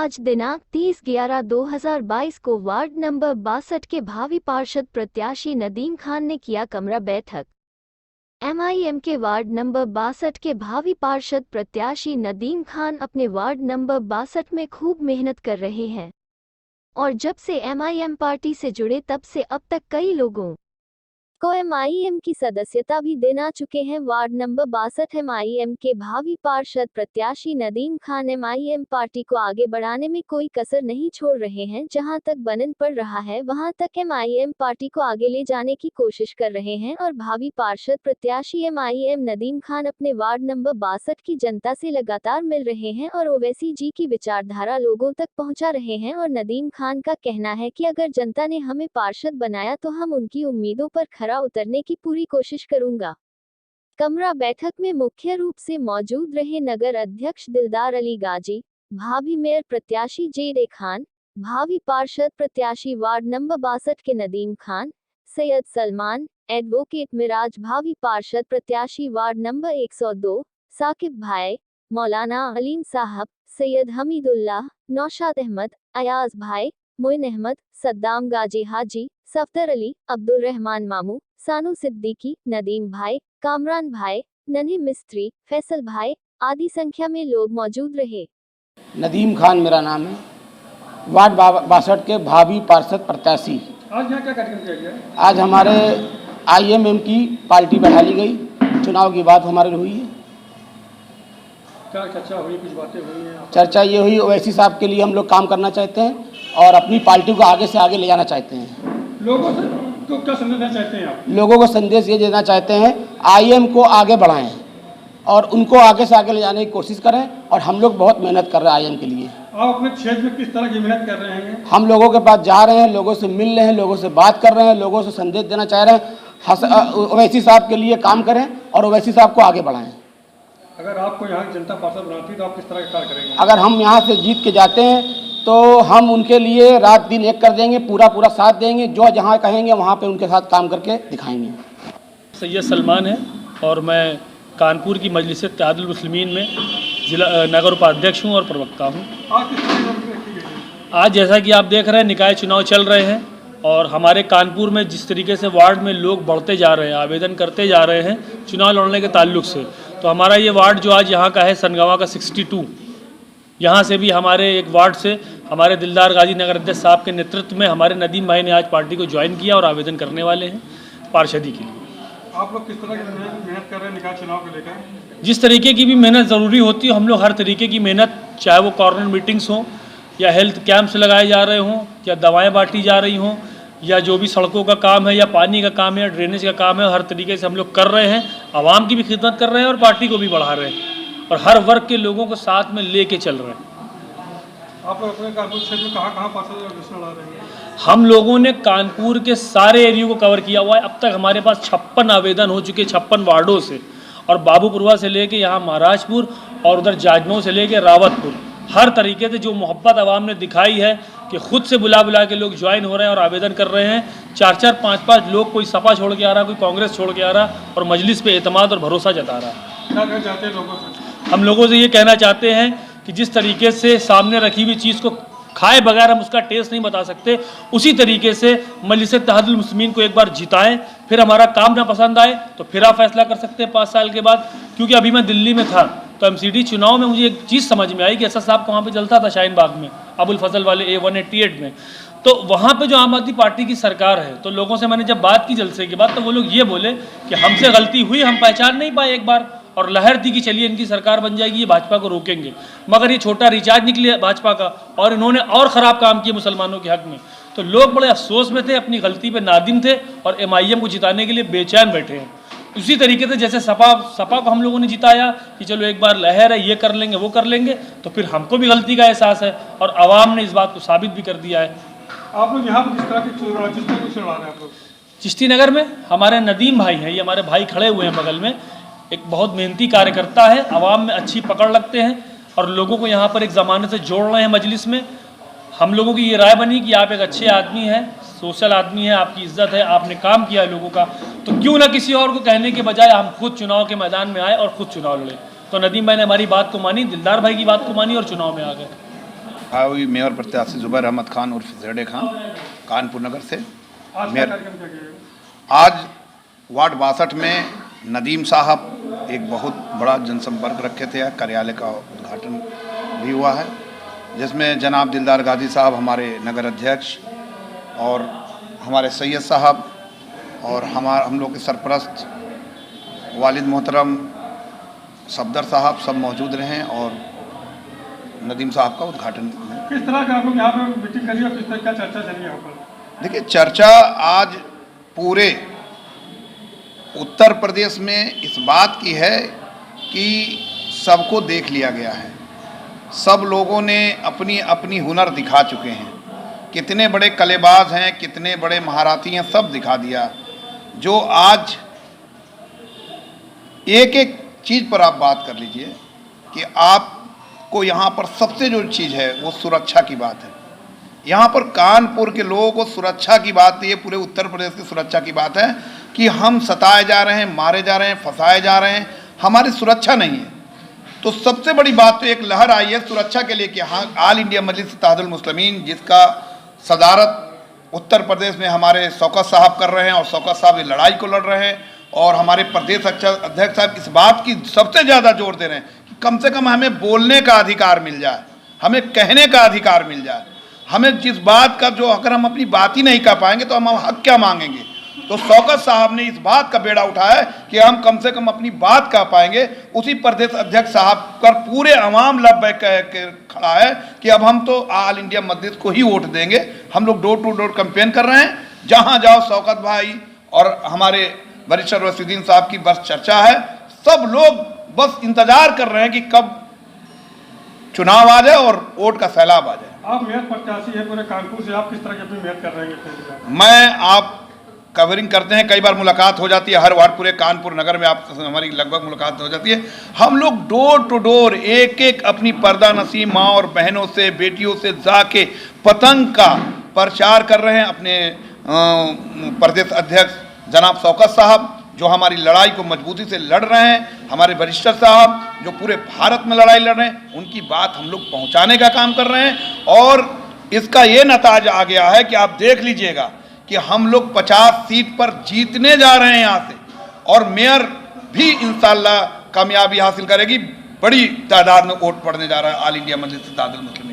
आज दिनांक 30/11/2022 को वार्ड नंबर 62 के भावी पार्षद प्रत्याशी नदीम खान ने किया कमरा बैठक। एमआईएम के वार्ड नंबर 62 के भावी पार्षद प्रत्याशी नदीम खान अपने वार्ड नंबर 62 में खूब मेहनत कर रहे हैं और जब से एमआईएम पार्टी से जुड़े तब से अब तक कई लोगों को एमआईएम की सदस्यता भी देना चुके हैं। वार्ड नंबर 62 एमआईएम के भावी पार्षद प्रत्याशी नदीम खान एमआईएम पार्टी को आगे बढ़ाने में कोई कसर नहीं छोड़ रहे हैं। जहां तक बनन पड़ रहा है वहां तक एमआईएम पार्टी को आगे ले जाने की कोशिश कर रहे हैं और भावी पार्षद प्रत्याशी एमआईएम नदीम खान अपने वार्ड नंबर 62 की जनता से लगातार मिल रहे हैं और ओवैसी जी की विचारधारा लोगों तक पहुंचा रहे हैं। और नदीम खान का कहना है कि अगर जनता ने हमें पार्षद बनाया तो हम उनकी उम्मीदों पर खरा उतरने की पूरी कोशिश करूंगा। कमरा बैठक में मुख्य रूप से मौजूद रहे नगर अध्यक्ष दिलदार अली गाजी, भावी मेयर प्रत्याशी जेडे खान, भावी पार्षद प्रत्याशी वार्ड नंबर 62 के नदीम खान, सैयद सलमान, एडवोकेट मिराज, भावी पार्षद प्रत्याशी वार्ड नंबर 102 साकिब भाई, मौलाना अलीम साहब, सैयद हमीदुल्लाह, नौशाद अहमद, अयाज भाई, मोइन अहमद, सद्दाम गाजी हाजी, सफदर अली, अब्दुल रहमान मामू, सानू सिद्दीकी, नदीम भाई, कामरान भाई, नन्हे मिस्त्री, फैसल भाई आदि संख्या में लोग मौजूद रहे। नदीम खान मेरा नाम है, वार्ड 62 के भावी पार्षद प्रत्याशी। आज यहाँ क्या कार्यक्रम किया गया? आज हमारे आईएमएम की पार्टी बैठा ली गई, चुनाव की बात हमारे हुई है। क्या चर्चा हुई, कुछ बातें हुई हैं? चर्चा ये हुई, ओवैसी साहब के लिए हम लोग काम करना चाहते हैं और अपनी पार्टी को आगे से आगे ले जाना चाहते हैं। लोगों से तो क्या संदेश देना चाहते हैं आप? लोगों को संदेश ये देना चाहते हैं, आईएम को आगे बढ़ाएं और उनको आगे से आगे ले जाने की कोशिश करें और हम लोग बहुत मेहनत कर रहे हैं आईएम के लिए। आप अपने क्षेत्र में किस तरह की मेहनत कर रहे हैं? हम लोगों के पास जा रहे हैं, लोगों से मिल रहे हैं, लोगों से बात कर रहे हैं, लोगों से संदेश देना चाह रहे हैं, ओवैसी साहब के लिए काम करें और ओवैसी साहब को आगे बढ़ाएं। अगर आपको यहाँ जनता पार्षद बनाती है तो आप किस तरह का कार्य करेंगे? अगर हम यहाँ से जीत के जाते हैं तो हम उनके लिए रात दिन एक कर देंगे, पूरा साथ देंगे, जो जहाँ कहेंगे वहाँ पे उनके साथ काम करके दिखाएंगे। सैयद सलमान है और मैं कानपुर की मजलिस इत्तेहादुल मुस्लिमीन में जिला नगर उपाध्यक्ष हूँ और प्रवक्ता हूँ। आज किस तरह की रखी गई है? आज जैसा कि आप देख रहे हैं निकाय चुनाव चल रहे हैं और हमारे कानपुर में जिस तरीके से वार्ड में लोग बढ़ते जा रहे हैं, आवेदन करते जा रहे हैं चुनाव लड़ने के ताल्लुक से, तो हमारा ये वार्ड जो आज यहाँ का है सनगवा का 62, यहाँ से भी हमारे एक वार्ड से हमारे दिलदार गाजी नगर अध्यक्ष साहब के नेतृत्व में हमारे नदीम भाई ने आज पार्टी को ज्वाइन किया और आवेदन करने वाले हैं पार्षदी के लिए। आप लोग किस तरह की मेहनत कर रहे हैं निकाय चुनाव को लेकर? जिस तरीके की भी मेहनत ज़रूरी होती है हम लोग हर तरीके की मेहनत, चाहे वो कॉर्नर मीटिंग्स हों या हेल्थ कैंप्स लगाए जा रहे हों या दवाएँ बांटी जा रही हों या जो भी सड़कों का काम है या पानी का काम है या ड्रेनेज का काम है, हर तरीके से हम लोग कर रहे हैं। आवाम की भी खिदमत कर रहे हैं और पार्टी को भी बढ़ा रहे हैं और हर वर्ग के लोगों को साथ में ले कर चल रहे हैं। आप लोग अपने कानपुर क्षेत्र में कहाँ पार्षद लड़ा रहे हैं? हम लोगों ने कानपुर के सारे एरियो को कवर किया हुआ है। अब तक हमारे पास 56 आवेदन हो चुके 56 वार्डों से, और बाबूपुरवा से लेके यहाँ महाराजपुर और उधर जाजमऊ से लेके रावतपुर, हर तरीके से जो मोहब्बत आवाम ने दिखाई है कि खुद से बुला के लोग ज्वाइन हो रहे हैं और आवेदन कर रहे हैं। 4-4, 5-5 लोग, कोई सपा छोड़ के आ रहा, कोई कांग्रेस छोड़ के आ रहा और मजलिस पे एतमाद और भरोसा जता रहा। क्या कहना चाहते हैं लोगों से? हम लोगों से ये कहना चाहते हैं कि जिस तरीके से सामने रखी हुई चीज़ को खाए बगैर हम उसका टेस्ट नहीं बता सकते, उसी तरीके से मजलिस इत्तेहादुल मुस्लिमीन को एक बार जिताएं, फिर हमारा काम ना पसंद आए तो फिर आप फैसला कर सकते हैं 5 साल के बाद। क्योंकि अभी मैं दिल्ली में था तो एमसीडी चुनाव में मुझे एक चीज़ समझ में आई कि ऐसा साहब को वहाँ पर जलता था शाहीन बाग में, अबुल फजल वाले A188 में, तो वहाँ पे जो आम आदमी पार्टी की सरकार है, तो लोगों से मैंने जब बात की जलसे के बाद तो वो लोग ये बोले कि हमसे गलती हुई, हम पहचान नहीं पाए एक बार और लहर थी कि चलिए इनकी सरकार बन जाएगी, ये भाजपा को रोकेंगे, मगर ये छोटा रिचार्ज निकले भाजपा का और इन्होंने और ख़राब काम किए मुसलमानों के हक में। तो लोग बड़े अफसोस में थे, अपनी गलती पे नादिम थे और एमआईएम को जिताने के लिए बेचैन बैठे हैं। उसी तरीके से जैसे सपा को हम लोगों ने जिताया कि चलो एक बार लहर है, ये कर लेंगे वो कर लेंगे, तो फिर हमको भी गलती का एहसास है और आवाम ने इस बात को साबित भी कर दिया है। आप लोग यहाँ पर किस तरह की चुनाव लड़ा रहे हैं? आप लोग चिश्ती नगर में हमारे नदीम भाई हैं, ये हमारे भाई खड़े हुए हैं बगल में, एक बहुत मेहनती कार्यकर्ता है, आवाम में अच्छी पकड़ लगते हैं और लोगों को यहाँ पर एक ज़माने से जोड़ रहे हैं मजलिस में। हम लोगों की ये राय बनी कि आप एक अच्छे आदमी हैं, सोशल आदमी हैं, आपकी इज्जत है, आपने काम किया है लोगों का, तो क्यों ना किसी और को कहने के बजाय हम खुद चुनाव के मैदान में आए और खुद चुनाव लड़े। तो नदीम भाई ने हमारी बात को मानी, दिलदार भाई की बात को मानी और चुनाव में आ गए। भावी मेयर प्रत्याशी जुबैर अहमद खान उर्फ ज़ेड खान, कानपुर नगर से। आज क्या कार्यक्रम किया गया? आज वार्ड 62 में नदीम साहब एक बहुत बड़ा जनसंपर्क रखे थे, कार्यालय का उद्घाटन भी हुआ है, जिसमें जनाब दिलदार गाजी साहब हमारे नगर अध्यक्ष और हमारे सैयद साहब और हम लोग के सरपरस्त वालिद मोहतरम सफदर साहब सब मौजूद रहे और नदीम साहब का उद्घाटन। किस तरह का आप लोग यहाँ पे मीटिंग करी और किस तरह क्या चर्चा चली यहाँ पर? देखिए, चर्चा आज पूरे उत्तर प्रदेश में इस बात की है कि सबको देख लिया गया है, सब लोगों ने अपनी अपनी हुनर दिखा चुके हैं, कितने बड़े कलेबाज हैं, कितने बड़े महारथी हैं, सब दिखा दिया। जो आज एक एक चीज़ पर आप बात कर लीजिए कि आपको यहाँ पर सबसे जो चीज़ है वो सुरक्षा की बात है। यहाँ पर कानपुर के लोगों को सुरक्षा की बात, ये पूरे उत्तर प्रदेश की सुरक्षा की बात है कि हम सताए जा रहे हैं, मारे जा रहे हैं, फंसाए जा रहे हैं, हमारी सुरक्षा नहीं है। तो सबसे बड़ी बात तो एक लहर आई है सुरक्षा के लिए कि हाँ, ऑल इंडिया मजलिस इत्तेहादुल मुस्लिमीन, जिसका सदारत उत्तर प्रदेश में हमारे शौकत साहब कर रहे हैं और शौकत साहब इस लड़ाई को लड़ रहे हैं और हमारे प्रदेश अध्यक्ष साहब इस बात की सबसे ज़्यादा जोर दे रहे हैं कि कम से कम हमें बोलने का अधिकार मिल जाए, हमें कहने का अधिकार मिल जाए। हमें जिस बात का जो अगर हम अपनी बात ही नहीं कह पाएंगे तो हम हक क्या मांगेंगे। तो शौकत साहब ने इस बात का बेड़ा उठाया कि हम कम से कम अपनी बात कह पाएंगे। उसी प्रदेश अध्यक्ष साहब पर पूरे अवाम लब्बैक खड़ा है कि अब हम तो ऑल इंडिया मजलिस को ही वोट देंगे। हम लोग डोर टू डोर कैंपेन कर रहे हैं, जहां जाओ शौकत भाई और हमारे वरिष्ठ रशीदीन साहब की बस चर्चा है। सब लोग बस इंतजार कर रहे हैं कि कब चुनाव आ जाए और वोट का सैलाब आ जाए। आप मेयर प्रत्याशी है पूरे कानपुर से, आप किस तरह की अपनी मेहनत कर रहे हैं? मैं आप कवरिंग करते हैं, कई बार मुलाकात हो जाती है, हर वार्ड पूरे कानपुर नगर में आप हमारी लगभग मुलाकात हो जाती है। हम लोग डोर टू डोर एक एक अपनी पर्दा नसी माँ और बहनों से, बेटियों से जाके पतंग का प्रचार कर रहे हैं। अपने प्रदेश अध्यक्ष जनाब शौकत साहब जो हमारी लड़ाई को मजबूती से लड़ रहे हैं, हमारे वरिष्ठ साहब जो पूरे भारत में लड़ाई लड़ रहे हैं, उनकी बात हम लोग पहुंचाने का काम कर रहे हैं। और इसका ये नतीजा आ गया है कि आप देख लीजिएगा कि हम लोग 50 सीट पर जीतने जा रहे हैं यहाँ से, और मेयर भी इंशाल्लाह कामयाबी हासिल करेगी। बड़ी तादाद में वोट पड़ने जा रहा है ऑल इंडिया मजलिस इत्तेहादुल मुस्लिमीन।